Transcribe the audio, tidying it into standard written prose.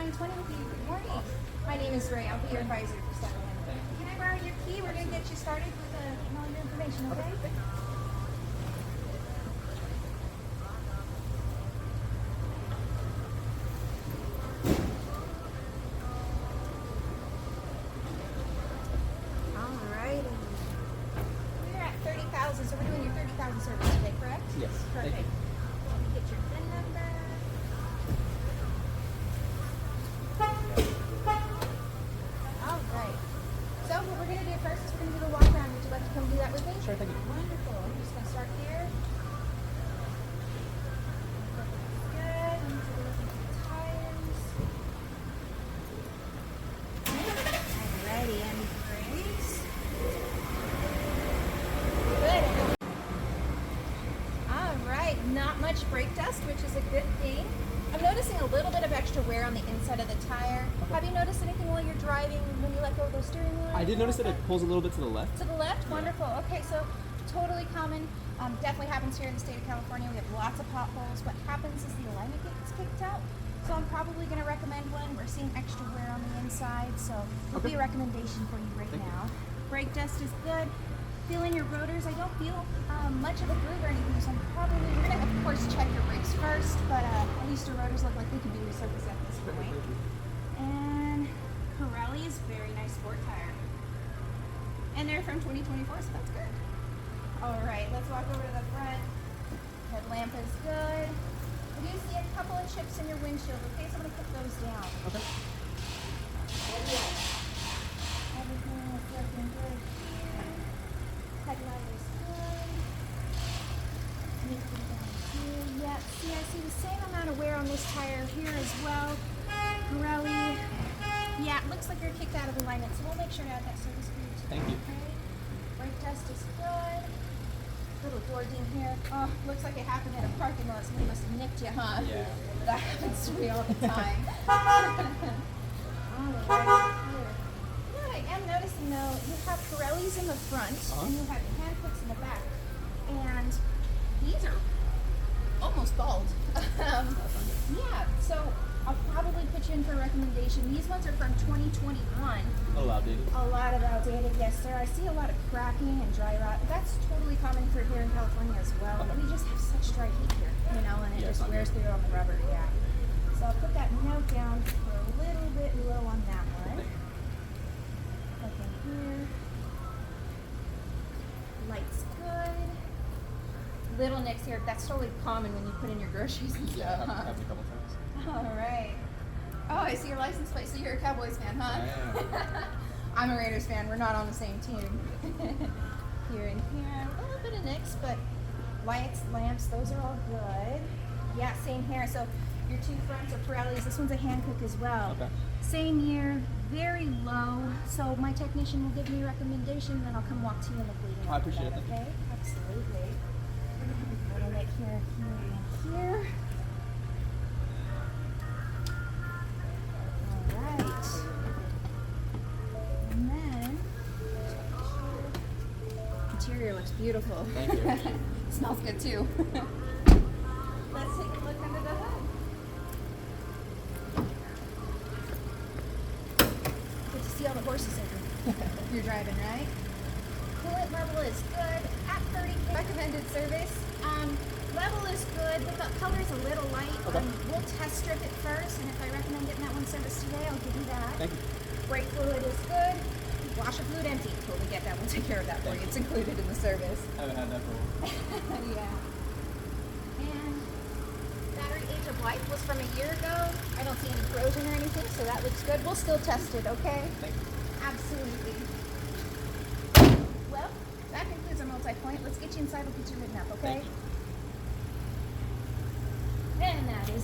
2020 with you. Good morning. My name is Ray. I'll be your advisor for Saturday. Can I borrow your key? We're going to get you started with all your information, okay? Alrighty. We're at 30,000, so we're doing your 30,000 service today, correct? Yes. Perfect. Thank you. Let me get your PIN number. All right. So what we're going to do first is we're going to do the walk around. Would you like to come do that with me? Sure, thank you. Wonderful. I'm just going to start here. Good. I'm just going to look at the tires. Alrighty, and brakes. Good. All right. Not much brake dust, which is a good thing. I'm noticing a little bit of extra wear on the inside of the tire. Have you noticed anything while you're driving when you let go of the steering wheel? I did notice that it pulls a little bit to the left. To the left? Wonderful. Okay, so totally common. Definitely happens here in the state of California. We have lots of potholes. What happens is the alignment gets kicked out. So I'm probably going to recommend one. We're seeing extra wear on the inside, so it'll be a recommendation for you right now. Brake dust is good. Feeling your rotors. I don't feel much of a groove or anything, so I'm probably, you're going to, of course, check your brakes first, but at least your rotors look like they can be resurfaced at this point. And Pirelli's very nice sport tire. And they're from 2024, so that's good. All right, let's walk over to the front. Headlamp is good. I do see a couple of chips in your windshield, okay? So I'm going to put those down. Okay. Everything is looking good here. Headlight is good. Anything down here? Yep. See, I see the same amount of wear on this tire here as well. Pirelli. Yeah, it looks like you're kicked out of alignment, so we'll make sure to add that service for you today. Thank you. Okay. Brake dust is good. Little door ding here. Oh, looks like it happened at a parking lot. Somebody must have nicked you, huh? Yeah. That happens to me all the time. Alright, here. You know what I am noticing though, you have Pirellis in the front and you have hand hooks in the back. And these are almost bald. Yeah, so I'll probably put you in for a recommendation. These ones are from 2021. A little outdated. A lot of outdated, yes sir. I see a lot of cracking and dry rot. That's totally common for here in California as well. Okay. We just have such dry heat here, you know, and it just wears through on the rubber, yeah. So I'll put that note down for a little bit low on that one. Look in here. Lights good. Little nicks here. That's totally common when you put in your groceries and stuff. Yeah, happened a couple times. All right. Oh, I see your license plate. So you're a Cowboys fan, huh? I am. I'm a Raiders fan. We're not on the same team. Here and here, a little bit of nicks, but lights, lamps, those are all good. Yeah, same here. So your two fronts are Pirellis. This one's a Hankook as well. Okay. Same year, very low. So my technician will give me a recommendation, then I'll come walk to you in the bleeding. I appreciate that, it. okay? Absolutely. Little nick here, here, and here. Alright. And then, interior looks beautiful. Thank you. Smells good too. Let's take a look under the hood. Good to see all the horses in you're driving, right? Coolant level is good at 30K. Recommended service. Level is good, but the color is a little light. Okay. We'll test strip it first, and if I recommend getting that one service today, I'll give you that. Thank you. Brake fluid is good. Washer fluid empty. Totally get that. We'll take care of that for you. It's included in the service. I haven't had that for a while. Yeah. And battery age of life was from a year ago. I don't see any corrosion or anything, so that looks good. We'll still test it, okay? Thank you. Absolutely. Well, that concludes our multi-point. Let's get you inside. We'll get you written up, okay? Thank you. And that is